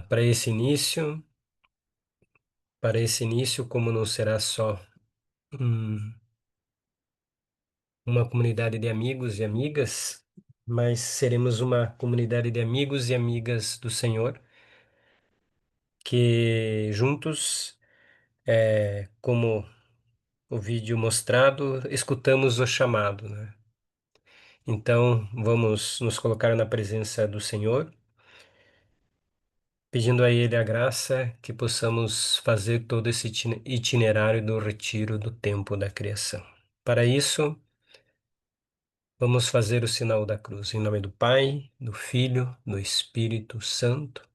para esse início, como não será só um- uma comunidade de amigos e amigas, mas seremos uma comunidade de amigos e amigas do Senhor, que juntos, como o vídeo mostrado, escutamos o chamado, né? Então, vamos nos colocar na presença do Senhor, pedindo a Ele a graça que possamos fazer todo esse itinerário do retiro do tempo da criação. Para isso, vamos fazer o sinal da cruz, em nome do Pai, do Filho, do Espírito Santo.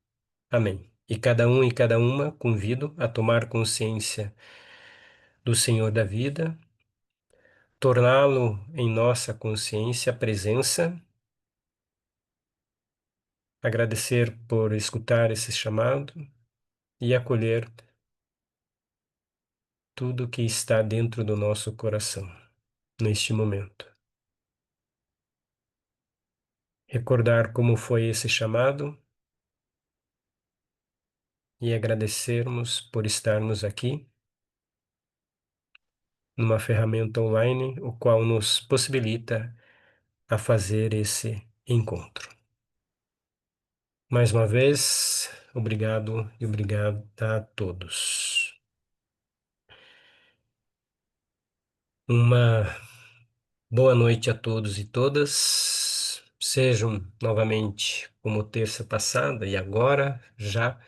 Amém. E cada um e cada uma convido a tomar consciência do Senhor da vida, torná-lo em nossa consciência a presença, agradecer por escutar esse chamado e acolher tudo que está dentro do nosso coração neste momento. Recordar como foi esse chamado e agradecermos por estarmos aqui numa ferramenta online, o qual nos possibilita a fazer esse encontro. Mais uma vez, obrigado e obrigada a todos. Uma boa noite a todos e todas. Sejam novamente como terça passada e agora, já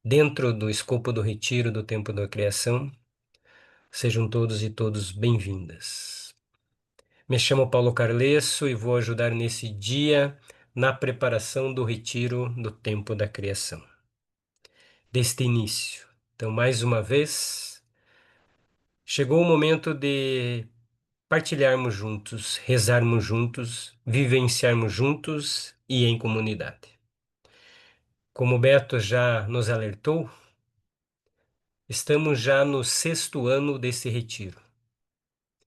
dentro do escopo do retiro do tempo da criação, sejam todos e todos bem-vindas. Me chamo Paulo Carlesso e vou ajudar nesse dia na preparação do retiro do tempo da criação. Deste início. Então, mais uma vez, chegou o momento de partilharmos juntos, rezarmos juntos, vivenciarmos juntos e em comunidade. Como o Beto já nos alertou, estamos já no 6º ano desse retiro.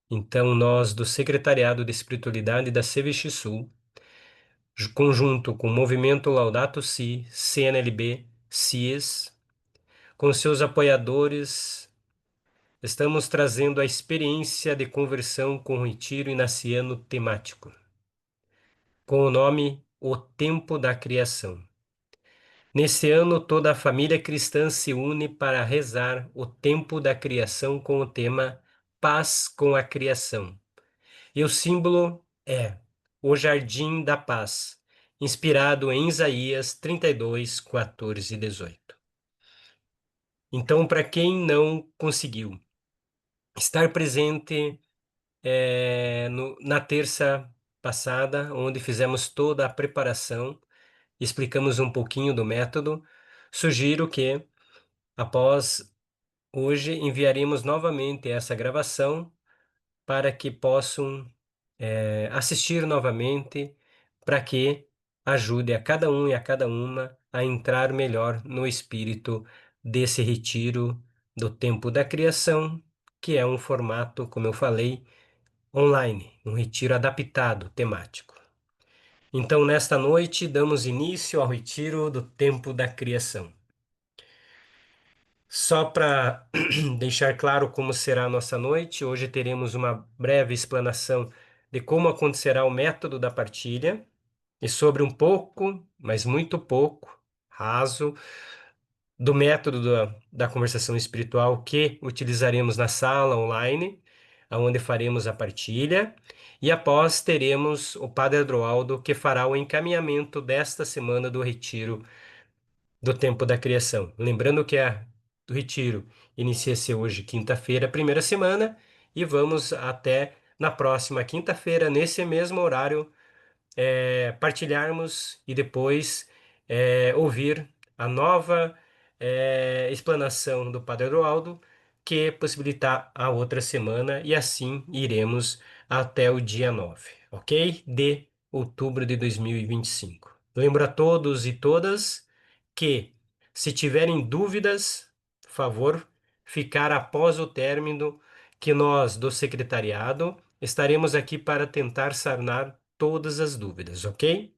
Então, nós do Secretariado de Espiritualidade da CVX Sul, conjunto com o Movimento Laudato Si, CNLB, CIES, com seus apoiadores, estamos trazendo a experiência de conversão com o retiro inaciano temático, com o nome O Tempo da Criação. Nesse ano, toda a família cristã se une para rezar o tempo da criação com o tema Paz com a Criação. E o símbolo é o Jardim da Paz, inspirado em Isaías 32, 14 e 18. Então, para quem não conseguiu estar presente na terça passada, onde fizemos toda a preparação, explicamos um pouquinho do método, sugiro que, após hoje, enviaremos novamente essa gravação para que possam assistir novamente, para que ajude a cada um e a cada uma a entrar melhor no espírito desse retiro do tempo da criação, que é um formato, como eu falei, online, um retiro adaptado, temático. Então, nesta noite, damos início ao retiro do tempo da criação. Só para deixar claro como será a nossa noite, hoje teremos uma breve explanação de como acontecerá o método da partilha e sobre um pouco, mas muito pouco, raso, do método da conversação espiritual que utilizaremos na sala online, onde faremos a partilha, e após teremos o Padre Adroaldo que fará o encaminhamento desta semana do retiro do tempo da criação. Lembrando que o retiro inicia-se hoje, quinta-feira, primeira semana, e vamos até na próxima quinta-feira, nesse mesmo horário, partilharmos e depois ouvir a nova explanação do Padre Eduardo, que possibilitar a outra semana, e assim iremos até o dia 9, ok? De outubro de 2025. Lembro a todos e todas que, se tiverem dúvidas, favor ficar após o término, que nós do secretariado estaremos aqui para tentar sanar todas as dúvidas, ok?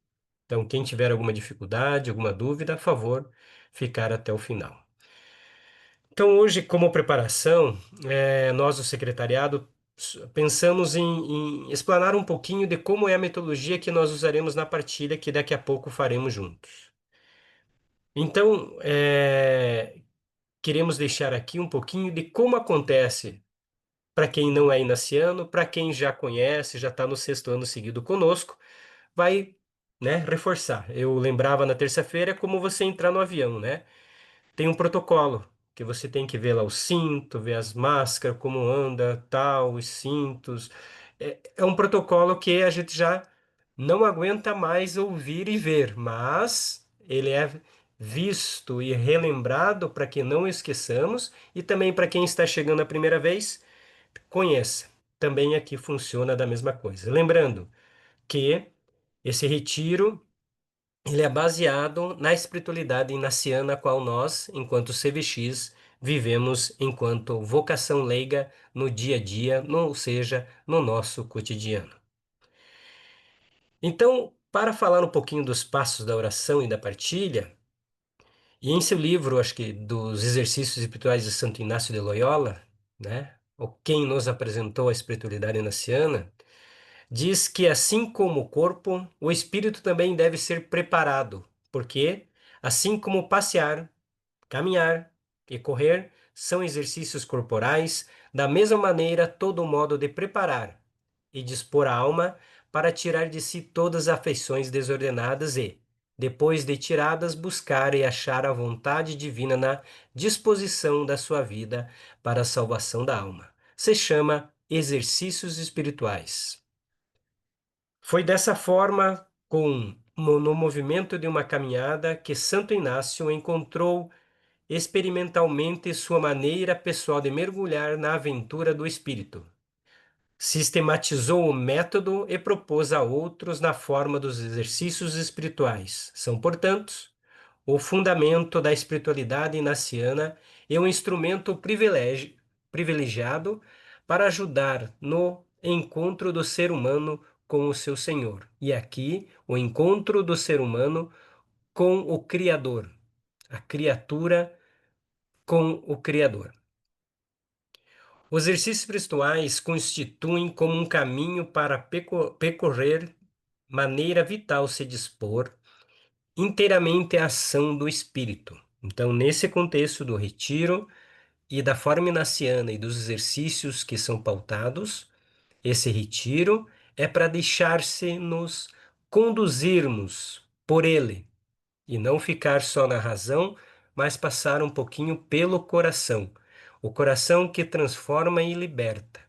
Então, quem tiver alguma dificuldade, alguma dúvida, a favor, ficar até o final. Então, hoje, como preparação, nós do secretariado pensamos em explanar um pouquinho de como é a metodologia que nós usaremos na partilha, que daqui a pouco faremos juntos. Então, queremos deixar aqui um pouquinho de como acontece para quem não é inaciano, para quem já conhece, já está no sexto ano seguido conosco, vai, né, reforçar. Eu lembrava na terça-feira como você entrar no avião, né? Tem um protocolo que você tem que ver lá o cinto, ver as máscaras, como anda, tal, os cintos. É um protocolo que a gente já não aguenta mais ouvir e ver, mas ele é visto e relembrado para que não esqueçamos e também para quem está chegando a primeira vez, conheça. Também aqui funciona da mesma coisa. Lembrando que esse retiro ele é baseado na espiritualidade inaciana, a qual nós, enquanto CVX, vivemos enquanto vocação leiga no dia a dia, ou seja, no nosso cotidiano. Então, para falar um pouquinho dos passos da oração e da partilha, e em seu livro, acho que dos Exercícios Espirituais de Santo Inácio de Loyola, né, o quem nos apresentou a espiritualidade inaciana, diz que assim como o corpo, o espírito também deve ser preparado, porque assim como passear, caminhar e correr são exercícios corporais, da mesma maneira todo modo de preparar e dispor a alma para tirar de si todas as afeições desordenadas e, depois de tiradas, buscar e achar a vontade divina na disposição da sua vida para a salvação da alma. Se chama exercícios espirituais. Foi dessa forma, no movimento de uma caminhada, que Santo Inácio encontrou experimentalmente sua maneira pessoal de mergulhar na aventura do espírito. Sistematizou o método e propôs a outros na forma dos exercícios espirituais. São, portanto, o fundamento da espiritualidade inaciana e um instrumento privilegiado para ajudar no encontro do ser humano com o seu Senhor. E aqui, o encontro do ser humano com o Criador, a criatura com o Criador. Os exercícios espirituais constituem como um caminho para percorrer maneira vital se dispor inteiramente à ação do espírito. Então, nesse contexto do retiro e da forma inaciana e dos exercícios que são pautados, esse retiro é para deixar-se nos conduzirmos por ele e não ficar só na razão, mas passar um pouquinho pelo coração. O coração que transforma e liberta.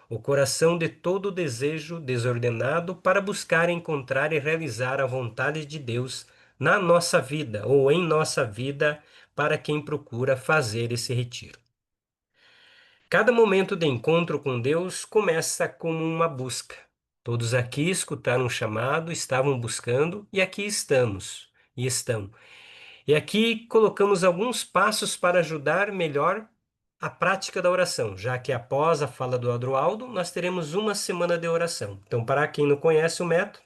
O coração de todo desejo desordenado para buscar encontrar e realizar a vontade de Deus na nossa vida ou em nossa vida para quem procura fazer esse retiro. Cada momento de encontro com Deus começa como uma busca. Todos aqui escutaram um chamado, estavam buscando e aqui estamos e estão. E aqui colocamos alguns passos para ajudar melhor a prática da oração, já que após a fala do Adroaldo, nós teremos uma semana de oração. Então, para quem não conhece o método,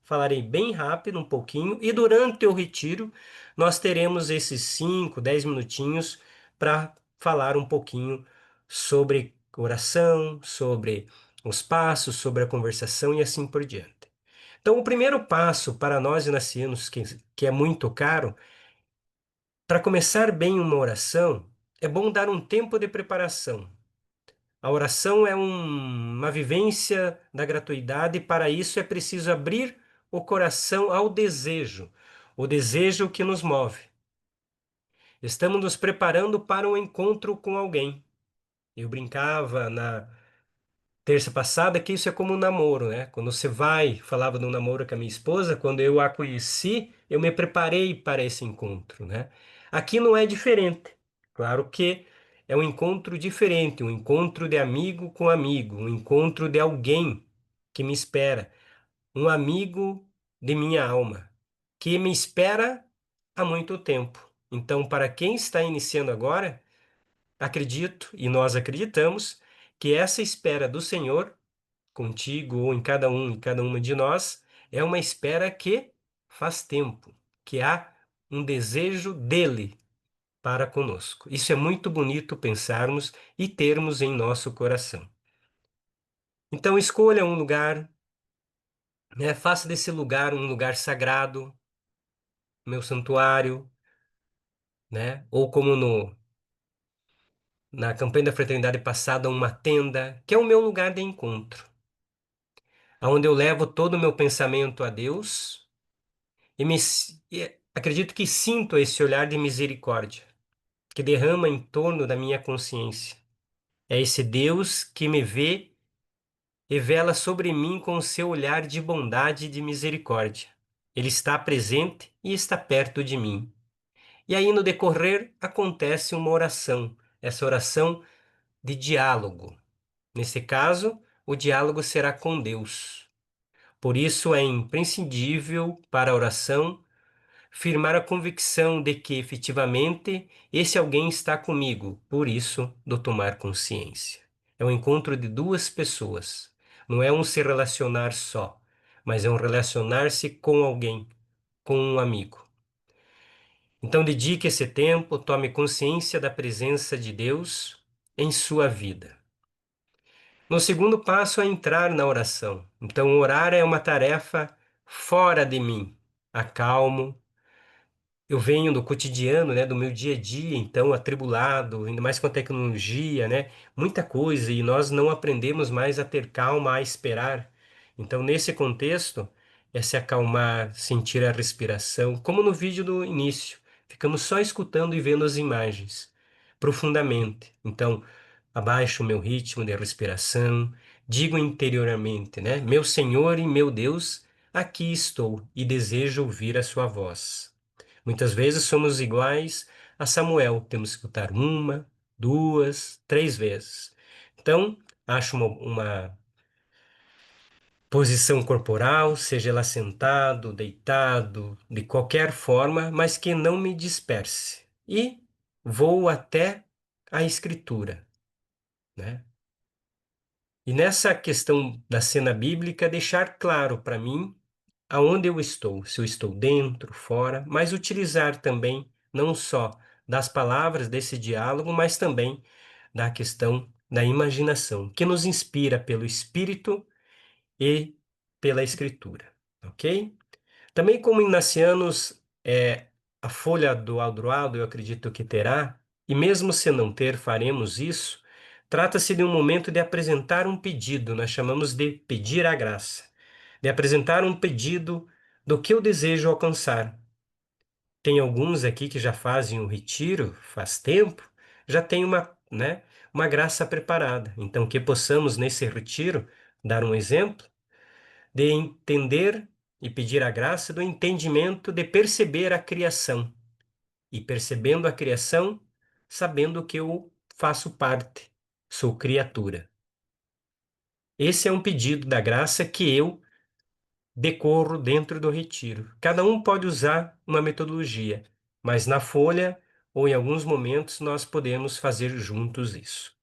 falarei bem rápido, um pouquinho, e durante o retiro, nós teremos esses 5, 10 minutinhos para falar um pouquinho sobre oração, sobre os passos, sobre a conversação e assim por diante. Então, o primeiro passo para nós inacianos, que é muito caro, para começar bem uma oração, é bom dar um tempo de preparação. A oração é uma vivência da gratuidade, e para isso é preciso abrir o coração ao desejo, o desejo que nos move. Estamos nos preparando para um encontro com alguém. Eu brincava na terça passada que isso é como um namoro, né? Quando você vai, falava de um namoro com a minha esposa, quando eu a conheci, eu me preparei para esse encontro, né? Aqui não é diferente. Claro que é um encontro diferente, um encontro de amigo com amigo, um encontro de alguém que me espera, um amigo de minha alma, que me espera há muito tempo. Então, para quem está iniciando agora, acredito e nós acreditamos que essa espera do Senhor contigo ou em cada um e cada uma de nós, é uma espera que faz tempo que há um desejo dele para conosco. Isso é muito bonito pensarmos e termos em nosso coração. Então, escolha um lugar, né? Faça desse lugar um lugar sagrado, meu santuário, né? Ou como na campanha da fraternidade passada, uma tenda, que é o meu lugar de encontro, aonde eu levo todo o meu pensamento a Deus e acredito que sinto esse olhar de misericórdia que derrama em torno da minha consciência. É esse Deus que me vê e vela sobre mim com o seu olhar de bondade e de misericórdia. Ele está presente e está perto de mim. E aí, no decorrer, acontece uma oração, essa oração de diálogo. Nesse caso, o diálogo será com Deus. Por isso, é imprescindível para a oração firmar a convicção de que, efetivamente, esse alguém está comigo, por isso, do tomar consciência. É um encontro de duas pessoas. Não é um se relacionar só, mas é um relacionar-se com alguém, com um amigo. Então, dedique esse tempo, tome consciência da presença de Deus em sua vida. No segundo passo é entrar na oração. Então, orar é uma tarefa fora de mim. Acalmo, eu venho do cotidiano, né, do meu dia a dia, então atribulado, ainda mais com a tecnologia, né, muita coisa, e nós não aprendemos mais a ter calma, a esperar. Então, nesse contexto, é se acalmar, sentir a respiração, como no vídeo do início, ficamos só escutando e vendo as imagens, profundamente. Então, abaixo o meu ritmo de respiração, digo interiormente, né, meu Senhor e meu Deus, aqui estou e desejo ouvir a sua voz. Muitas vezes somos iguais a Samuel, temos que escutar uma, duas, três vezes. Então, acho uma posição corporal, seja ela sentado, deitado, de qualquer forma, mas que não me disperse. E vou até a escritura, né? E nessa questão da cena bíblica, deixar claro para mim aonde eu estou, se eu estou dentro, fora, mas utilizar também não só das palavras desse diálogo, mas também da questão da imaginação, que nos inspira pelo Espírito e pela Escritura, ok? Também como Inacianos, a folha do Aldroado, eu acredito que terá, e mesmo se não ter, faremos isso, trata-se de um momento de apresentar um pedido, nós chamamos de pedir a graça, de apresentar um pedido do que eu desejo alcançar. Tem alguns aqui que já fazem o retiro faz tempo, já tem uma graça preparada. Então, que possamos nesse retiro dar um exemplo de entender e pedir a graça do entendimento de perceber a criação. E percebendo a criação, sabendo que eu faço parte, sou criatura. Esse é um pedido da graça que eu decorro dentro do retiro. Cada um pode usar uma metodologia, mas na folha ou em alguns momentos nós podemos fazer juntos isso.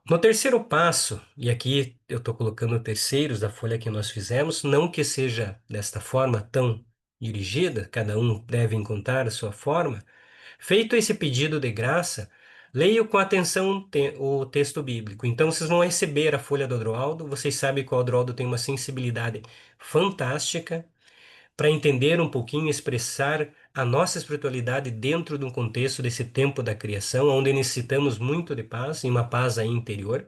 No terceiro passo, e aqui eu estou colocando terceiros da folha que nós fizemos, não que seja desta forma tão dirigida, cada um deve encontrar a sua forma. Feito esse pedido de graça, leio com atenção o texto bíblico. Então, vocês vão receber a folha do Adroaldo. Vocês sabem que o Adroaldo tem uma sensibilidade fantástica para entender um pouquinho, expressar a nossa espiritualidade dentro de um contexto desse tempo da criação, onde necessitamos muito de paz e uma paz aí interior.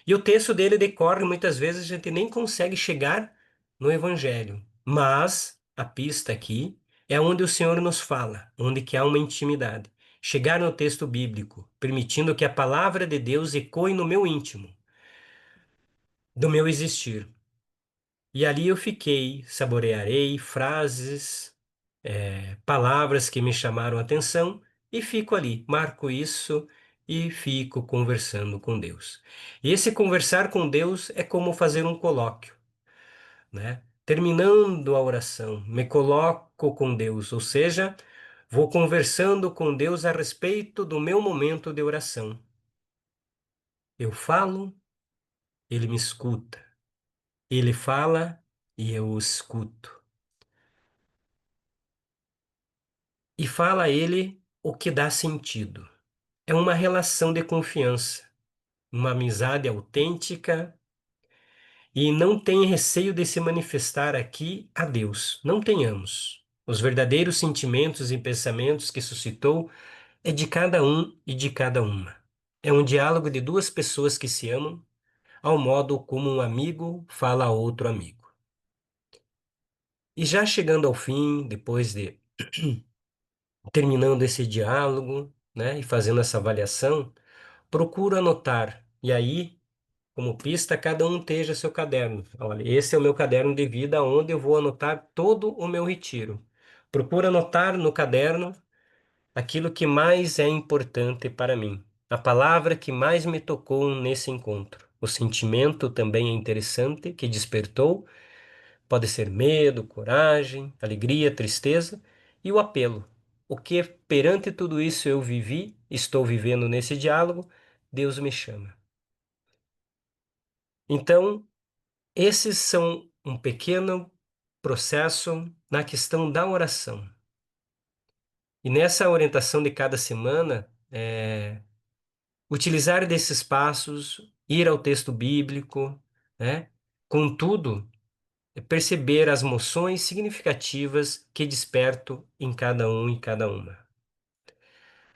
E o texto dele decorre, muitas vezes a gente nem consegue chegar no Evangelho, mas a pista aqui é onde o Senhor nos fala, onde que há uma intimidade. Chegar no texto bíblico, permitindo que a palavra de Deus ecoe no meu íntimo, do meu existir. E ali eu fiquei, saborearei frases, palavras que me chamaram a atenção e fico ali, marco isso e fico conversando com Deus. E esse conversar com Deus é como fazer um colóquio, né? Terminando a oração, me coloco com Deus, ou seja, vou conversando com Deus a respeito do meu momento de oração. Eu falo, ele me escuta. Ele fala e eu o escuto. e fala a ele o que dá sentido. É uma relação de confiança, uma amizade autêntica e não tem receio de se manifestar aqui a Deus. Não tenhamos. Os verdadeiros sentimentos e pensamentos que suscitou é de cada um e de cada uma. É um diálogo de duas pessoas que se amam, ao modo como um amigo fala a outro amigo. E já chegando ao fim, depois de terminando esse diálogo, né, e fazendo essa avaliação, procuro anotar. E aí, como pista, cada um teja seu caderno. Olha, esse é o meu caderno de vida, onde eu vou anotar todo o meu retiro. Procuro anotar no caderno aquilo que mais é importante para mim, a palavra que mais me tocou nesse encontro. O sentimento também é interessante que despertou, pode ser medo, coragem, alegria, tristeza, e o apelo. O que perante tudo isso eu vivi, estou vivendo nesse diálogo, Deus me chama. Então, esses são um pequeno processo na questão da oração. E nessa orientação de cada semana, utilizar desses passos, ir ao texto bíblico, né? Contudo, perceber as moções significativas que desperto em cada um e cada uma.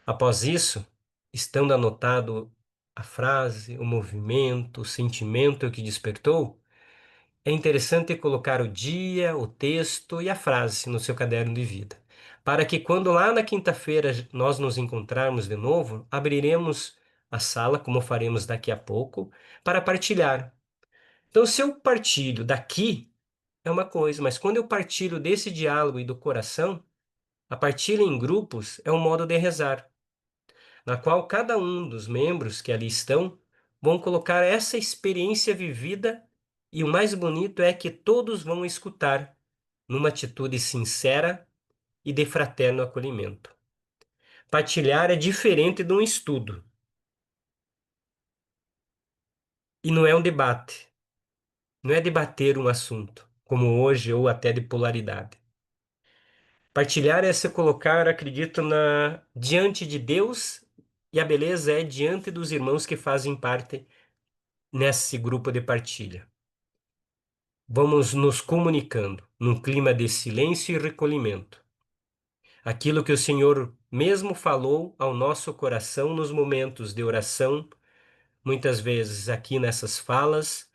Após isso, estando anotado a frase, o movimento, o sentimento que despertou, é interessante colocar o dia, o texto e a frase no seu caderno de vida, para que quando lá na quinta-feira nós nos encontrarmos de novo, abriremos a sala, como faremos daqui a pouco, para partilhar. Então, se eu partilho daqui, é uma coisa, mas quando eu partilho desse diálogo e do coração, a partilha em grupos é um modo de rezar, na qual cada um dos membros que ali estão vão colocar essa experiência vivida, e o mais bonito é que todos vão escutar numa atitude sincera e de fraterno acolhimento. Partilhar é diferente de um estudo e não é um debate, não é debater um assunto, como hoje ou até de polaridade. Partilhar é se colocar, acredito, diante de Deus, e a beleza é diante dos irmãos que fazem parte nesse grupo de partilha. Vamos nos comunicando num clima de silêncio e recolhimento. Aquilo que o Senhor mesmo falou ao nosso coração nos momentos de oração, muitas vezes aqui nessas falas,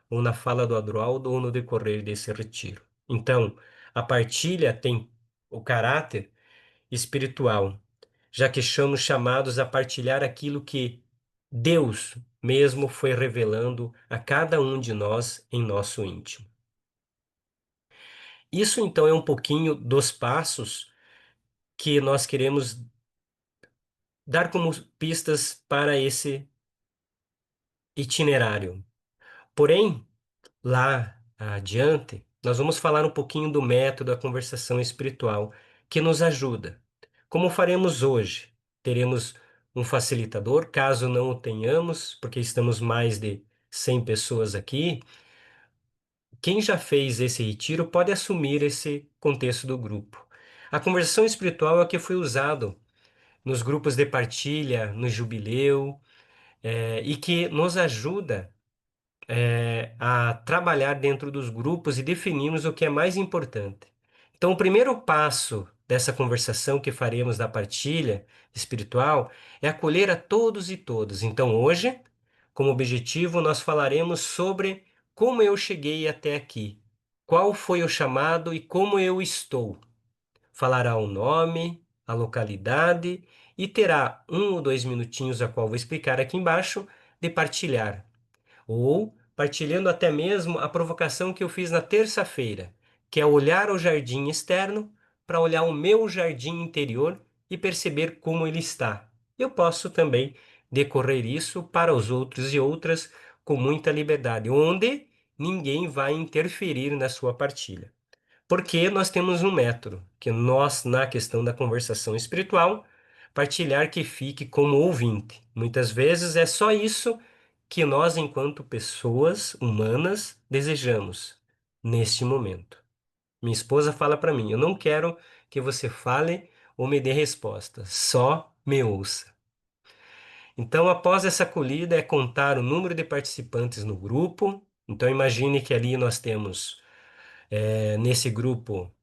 ou na fala do Adroaldo, ou no decorrer desse retiro. Então, a partilha tem o caráter espiritual, já que somos chamados a partilhar aquilo que Deus mesmo foi revelando a cada um de nós em nosso íntimo. Isso então é um pouquinho dos passos que nós queremos dar como pistas para esse itinerário. Porém, lá adiante, nós vamos falar um pouquinho do método da conversação espiritual que nos ajuda. Como faremos hoje? Teremos um facilitador, caso não o tenhamos, porque estamos mais de 100 pessoas aqui. Quem já fez esse retiro pode assumir esse contexto do grupo. A conversação espiritual é o que foi usado nos grupos de partilha, no jubileu, e que nos ajuda a trabalhar dentro dos grupos e definirmos o que é mais importante. Então, o primeiro passo dessa conversação que faremos da partilha espiritual é acolher a todos e todas. Então, hoje, como objetivo, nós falaremos sobre como eu cheguei até aqui, qual foi o chamado e como eu estou. Falará o nome, a localidade e terá 1 ou 2 minutinhos, a qual vou explicar aqui embaixo, de partilhar. Ou partilhando até mesmo a provocação que eu fiz na terça-feira, que é olhar o jardim externo para olhar o meu jardim interior e perceber como ele está. Eu posso também decorrer isso para os outros e outras com muita liberdade, onde ninguém vai interferir na sua partilha. Porque nós temos um método, que nós, na questão da conversação espiritual, partilhar que fique como ouvinte. Muitas vezes é só isso que nós, enquanto pessoas humanas, desejamos neste momento. Minha esposa fala para mim: eu não quero que você fale ou me dê resposta, só me ouça. Então, após essa acolhida, é contar o número de participantes no grupo. Então, imagine que ali nós temos, nesse grupo,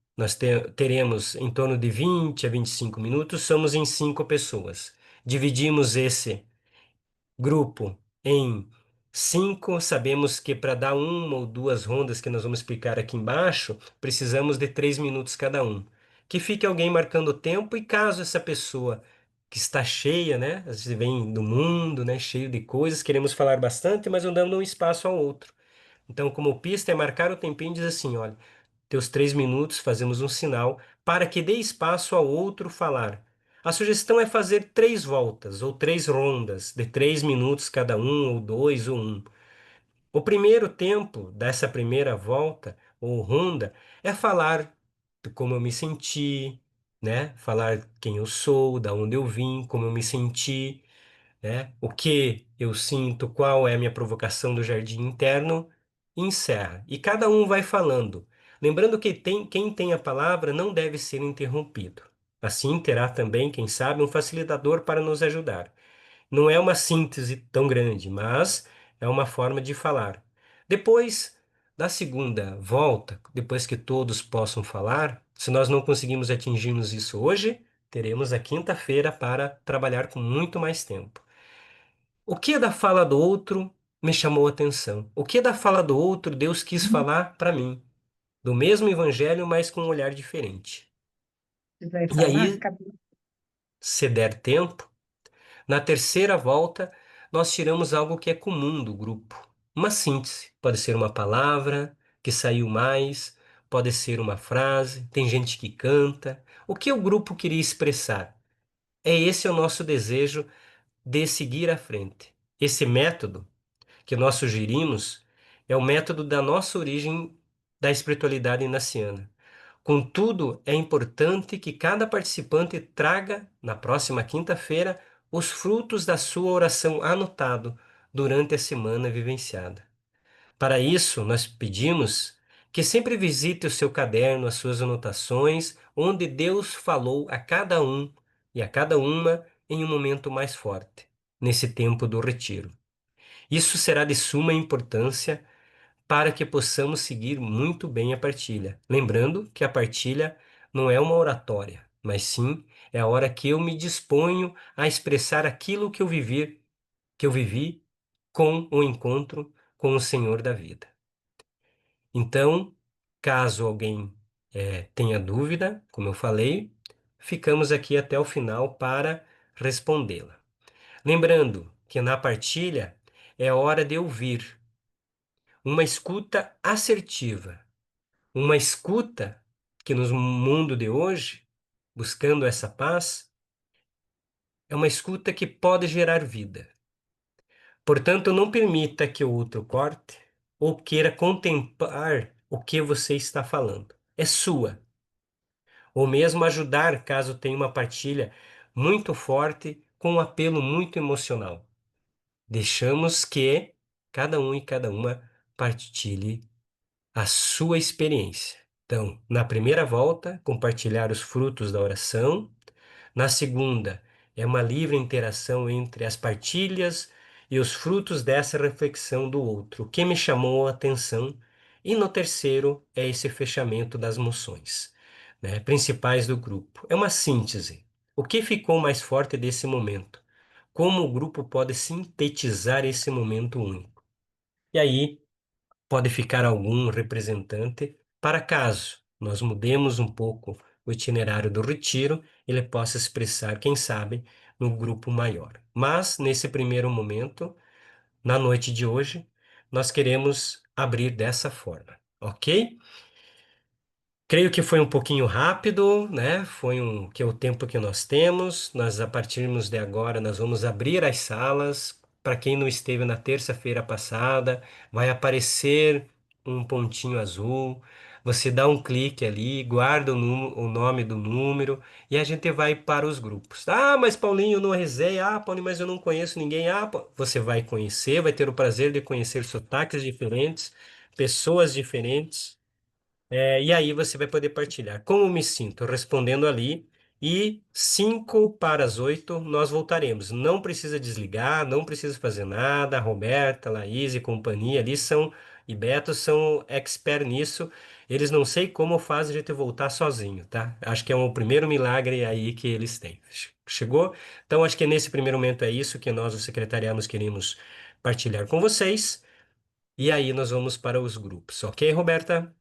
teremos em torno de 20 a 25 minutos, somos em 5 pessoas. Dividimos esse grupo em 5, sabemos que para dar uma ou duas rondas que nós vamos explicar aqui embaixo, precisamos de 3 minutos cada um. Que fique alguém marcando o tempo e caso essa pessoa que está cheia, né? Às vezes vem do mundo, né? Cheio de coisas, queremos falar bastante, mas não damos um espaço ao outro. Então, como pista, é marcar o tempinho e dizer assim, olha, teus 3 minutos, fazemos um sinal para que dê espaço ao outro falar. A sugestão é fazer 3 voltas ou 3 rondas de 3 minutos cada um, ou dois, ou um. O primeiro tempo dessa primeira volta ou ronda é falar de como eu me senti, né? Falar quem eu sou, da onde eu vim, como eu me senti, né? O que eu sinto, qual é a minha provocação do jardim interno, e encerra. E cada um vai falando. Lembrando que quem tem a palavra não deve ser interrompido. Assim terá também, quem sabe, um facilitador para nos ajudar. Não é uma síntese tão grande, mas é uma forma de falar. Depois da segunda volta, depois que todos possam falar, se nós não conseguimos atingirmos isso hoje, teremos a quinta-feira para trabalhar com muito mais tempo. O que da fala do outro me chamou a atenção? O que da fala do outro Deus quis falar para mim? Do mesmo evangelho, mas com um olhar diferente. Vai E falar? aí, se der tempo, na terceira volta, nós tiramos algo que é comum do grupo. Uma síntese. Pode ser uma palavra que saiu mais, pode ser uma frase, tem gente que canta. O que o grupo queria expressar? É esse o nosso desejo de seguir à frente. Esse método que nós sugerimos é o método da nossa origem da espiritualidade inaciana. Contudo, é importante que cada participante traga, na próxima quinta-feira, os frutos da sua oração anotado durante a semana vivenciada. Para isso, nós pedimos que sempre visite o seu caderno, as suas anotações, onde Deus falou a cada um e a cada uma em um momento mais forte, nesse tempo do retiro. Isso será de suma importância para que possamos seguir muito bem a partilha. Lembrando que a partilha não é uma oratória, mas sim é a hora que eu me disponho a expressar aquilo que eu vivi com o encontro com o Senhor da vida. Então, caso alguém tenha dúvida, como eu falei, ficamos aqui até o final para respondê-la. Lembrando que na partilha é hora de ouvir, uma escuta assertiva, uma escuta que no mundo de hoje, buscando essa paz, é uma escuta que pode gerar vida. Portanto, não permita que o outro corte ou queira contemplar o que você está falando. É sua. Ou mesmo ajudar caso tenha uma partilha muito forte com um apelo muito emocional. Deixamos que cada um e cada uma partilhe a sua experiência. Então, na primeira volta, compartilhar os frutos da oração. Na segunda, é uma livre interação entre as partilhas e os frutos dessa reflexão do outro, o que me chamou a atenção. E no terceiro, é esse fechamento das moções, né, principais do grupo. É uma síntese. O que ficou mais forte desse momento? Como o grupo pode sintetizar esse momento único? E aí, pode ficar algum representante para caso nós mudemos um pouco o itinerário do retiro, ele possa expressar, quem sabe, no grupo maior. Mas, nesse primeiro momento, na noite de hoje, nós queremos abrir dessa forma, ok? Creio que foi um pouquinho rápido, né? Foi que é o tempo que nós temos. Nós, a partirmos de agora, nós vamos abrir as salas. Para quem não esteve na terça-feira passada, vai aparecer um pontinho azul. Você dá um clique ali, guarda o nome do número e a gente vai para os grupos. Ah, mas Paulinho, eu não rezei. Ah, Paulinho, mas eu não conheço ninguém. Ah, você vai conhecer, vai ter o prazer de conhecer sotaques diferentes, pessoas diferentes. E aí você vai poder partilhar. Como me sinto? Respondendo ali, E 5 para as 8 nós voltaremos. Não precisa desligar, não precisa fazer nada. A Roberta, Laís e companhia ali são, e Beto são expert nisso. Eles não sei como fazem a gente voltar sozinho, tá? Acho que é o primeiro milagre aí que eles têm. Chegou? Então, acho que nesse primeiro momento é isso que nós, os secretariados, queremos partilhar com vocês. E aí nós vamos para os grupos, ok, Roberta?